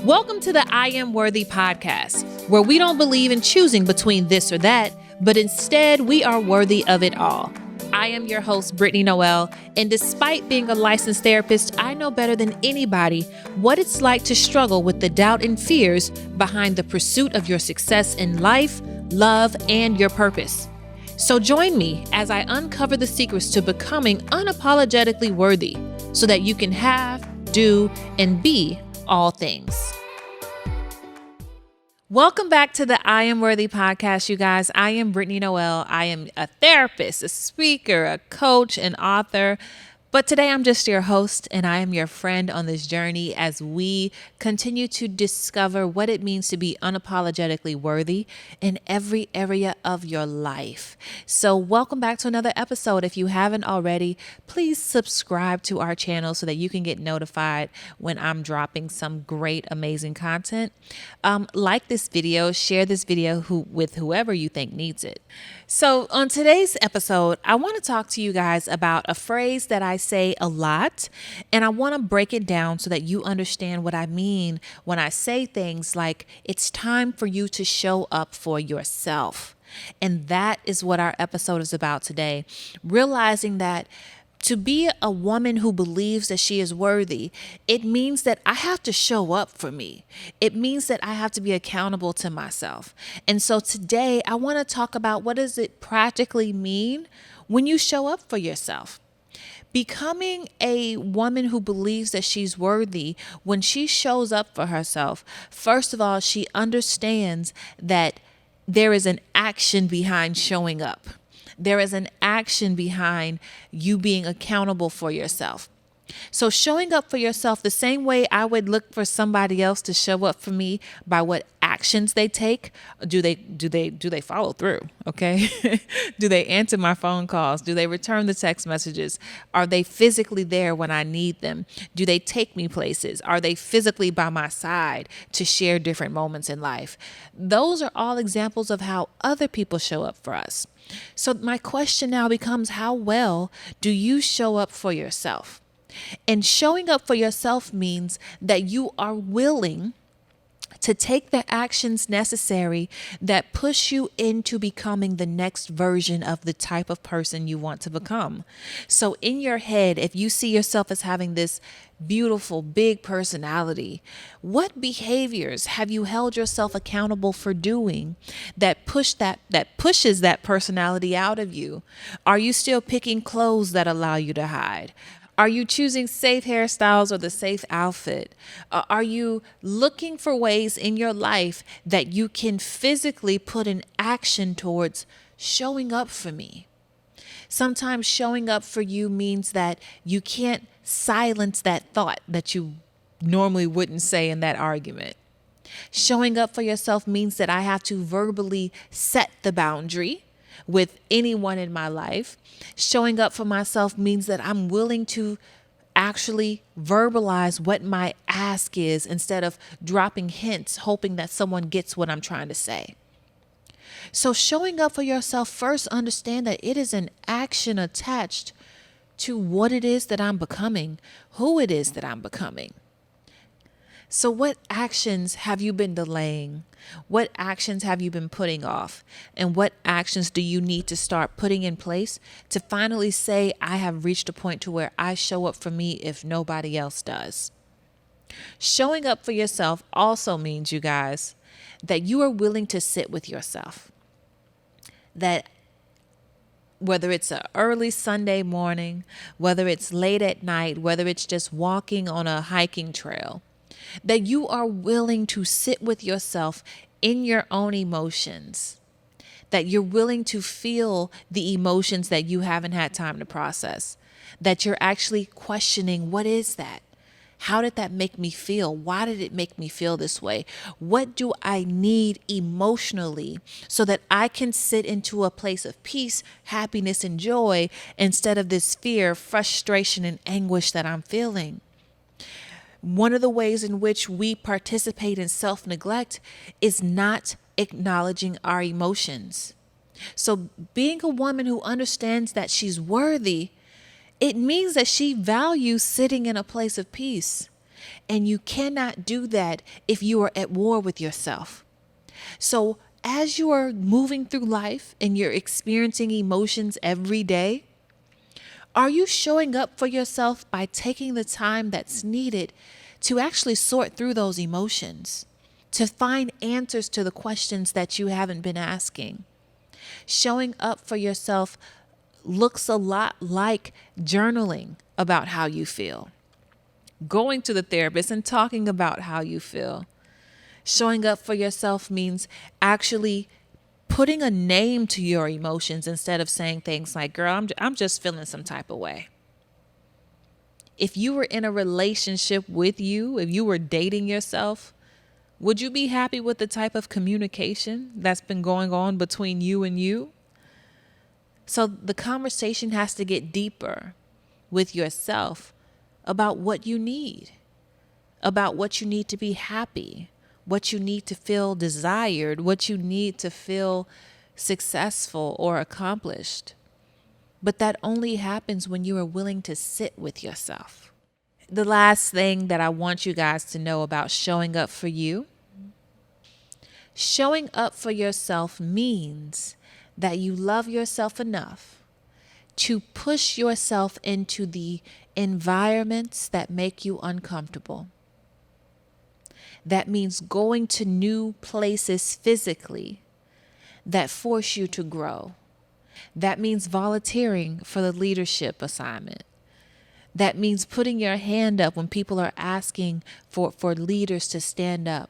Welcome to the I Am Worthy podcast, where we don't believe in choosing between this or that, but instead we are worthy of it all. I am your host, Brittany Noel, and despite being a licensed therapist, I know better than anybody what it's like to struggle with the doubt and fears behind the pursuit of your success in life, love, and your purpose. So join me as I uncover the secrets to becoming unapologetically worthy so that you can have, do, and be all things. Welcome back to the I Am Worthy podcast, you guys. I am Brittany Noel. I am a therapist, a speaker, a coach, an author. But today I'm just your host, and I am your friend on this journey as we continue to discover what it means to be unapologetically worthy in every area of your life. So welcome back to another episode. If you haven't already, please subscribe to our channel so that you can get notified when I'm dropping some great, amazing content. Like this video, share this video with whoever you think needs it. So on today's episode, I want to talk to you guys about a phrase that I say a lot, and I want to break it down so that you understand what I mean when I say things like it's time for you to show up for yourself. And that is what our episode is about today. Realizing that to be a woman who believes that she is worthy, it means that I have to show up for me. It means that I have to be accountable to myself. And so today I want to talk about what does it practically mean when you show up for yourself. Becoming a woman who believes that she's worthy, when she shows up for herself, first of all, she understands that there is an action behind showing up. There is an action behind you being accountable for yourself. So showing up for yourself the same way I would look for somebody else to show up for me by what actions they take. Do they follow through? Okay. Do they answer my phone calls? Do they return the text messages? Are they physically there when I need them? Do they take me places? Are they physically by my side to share different moments in life? Those are all examples of how other people show up for us. So my question now becomes, how well do you show up for yourself? And showing up for yourself means that you are willing to take the actions necessary that push you into becoming the next version of the type of person you want to become. So in your head, if you see yourself as having this beautiful, big personality, what behaviors have you held yourself accountable for doing that pushes that personality out of you? Are you still picking clothes that allow you to hide? Are you choosing safe hairstyles or the safe outfit? Are you looking for ways in your life that you can physically put an action towards showing up for me? Sometimes showing up for you means that you can't silence that thought that you normally wouldn't say in that argument. Showing up for yourself means that I have to verbally set the boundary with anyone in my life. Showing up for myself means that I'm willing to actually verbalize what my ask is instead of dropping hints, hoping that someone gets what I'm trying to say. So showing up for yourself, first understand that it is an action attached to what it is that I'm becoming, who it is that I'm becoming. So what actions have you been delaying? What actions have you been putting off? And what actions do you need to start putting in place to finally say, I have reached a point to where I show up for me if nobody else does? Showing up for yourself also means, you guys, that you are willing to sit with yourself. That whether it's an early Sunday morning, whether it's late at night, whether it's just walking on a hiking trail, that you are willing to sit with yourself in your own emotions, that you're willing to feel the emotions that you haven't had time to process, that you're actually questioning, what is that? How did that make me feel? Why did it make me feel this way? What do I need emotionally so that I can sit into a place of peace, happiness, and joy instead of this fear, frustration, and anguish that I'm feeling? One of the ways in which we participate in self-neglect is not acknowledging our emotions. So being a woman who understands that she's worthy, it means that she values sitting in a place of peace. And you cannot do that if you are at war with yourself. So as you are moving through life and you're experiencing emotions every day, are you showing up for yourself by taking the time that's needed to actually sort through those emotions, to find answers to the questions that you haven't been asking? Showing up for yourself looks a lot like journaling about how you feel, going to the therapist and talking about how you feel. Showing up for yourself means actually putting a name to your emotions instead of saying things like, girl, I'm just feeling some type of way. If you were in a relationship with you, if you were dating yourself, would you be happy with the type of communication that's been going on between you and you? So the conversation has to get deeper with yourself about what you need, about what you need to be happy, what you need to feel desired, what you need to feel successful or accomplished. But that only happens when you are willing to sit with yourself. The last thing that I want you guys to know about showing up for you, showing up for yourself means that you love yourself enough to push yourself into the environments that make you uncomfortable. That means going to new places physically that force you to grow. That means volunteering for the leadership assignment. That means putting your hand up when people are asking for leaders to stand up.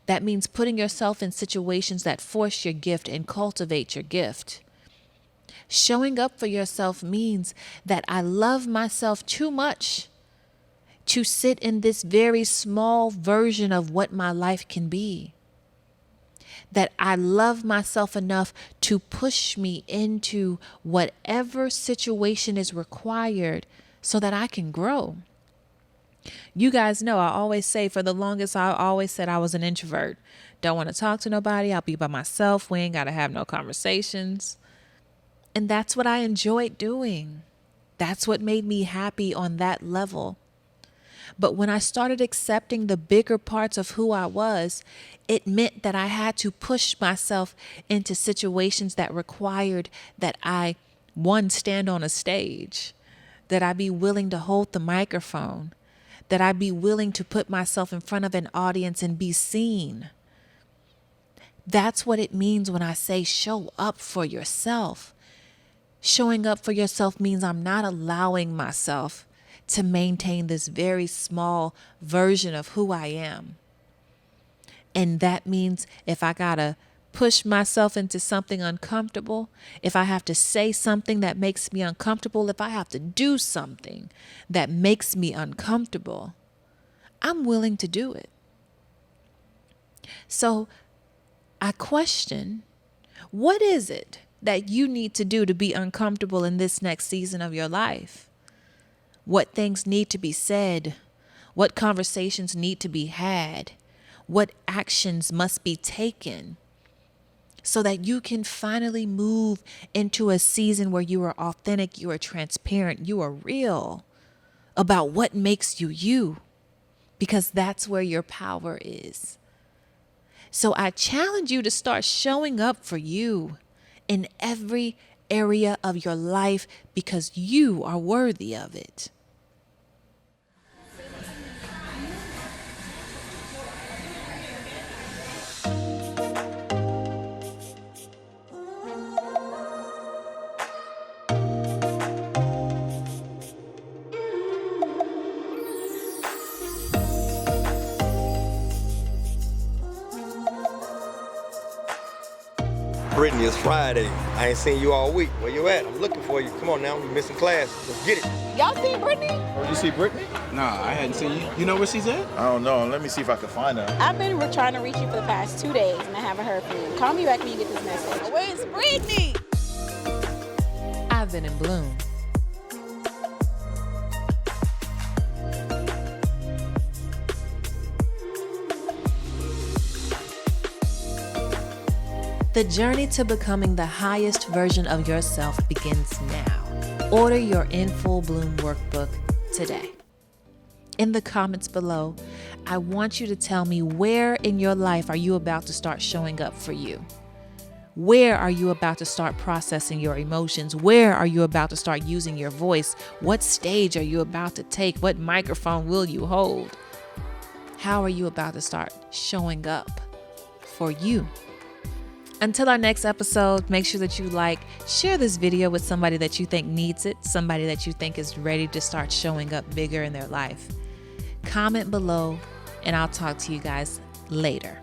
That means putting yourself in situations that force your gift and cultivate your gift. Showing up for yourself means that I love myself too much to sit in this very small version of what my life can be. That I love myself enough to push me into whatever situation is required so that I can grow. You guys know I always say, for the longest, I always said I was an introvert. Don't want to talk to nobody. I'll be by myself. We ain't got to have no conversations. And that's what I enjoyed doing. That's what made me happy on that level. But when I started accepting the bigger parts of who I was, it meant that I had to push myself into situations that required that I, one, stand on a stage, that I be willing to hold the microphone, that I be willing to put myself in front of an audience and be seen. That's what it means when I say show up for yourself. Showing up for yourself means I'm not allowing myself to maintain this very small version of who I am. And that means if I gotta push myself into something uncomfortable, if I have to say something that makes me uncomfortable, if I have to do something that makes me uncomfortable, I'm willing to do it. So I question, what is it that you need to do to be uncomfortable in this next season of your life? What things need to be said? What conversations need to be had? What actions must be taken so that you can finally move into a season where you are authentic, you are transparent, you are real about what makes you you, because that's where your power is. So I challenge you to start showing up for you in every area of your life because you are worthy of it. Brittany, it's Friday. I ain't seen you all week. Where you at? I'm looking for you. Come on now, we're missing class. Let's get it. Y'all seen Brittany? Oh, you see Brittany? Nah, I hadn't seen you. You know where she's at? I don't know. Let me see if I can find her. I've been trying to reach you for the past 2 days and I haven't heard from you. Call me back when you get this message. Where's Brittany? I've been in bloom. The journey to becoming the highest version of yourself begins now. Order your In Full Bloom workbook today. in the comments below, I want you to tell me, where in your life are you about to start showing up for you? Where are you about to start processing your emotions? Where are you about to start using your voice? What stage are you about to take? What microphone will you hold? How are you about to start showing up for you? Until our next episode, make sure that you share this video with somebody that you think needs it, somebody that you think is ready to start showing up bigger in their life. Comment below, and I'll talk to you guys later.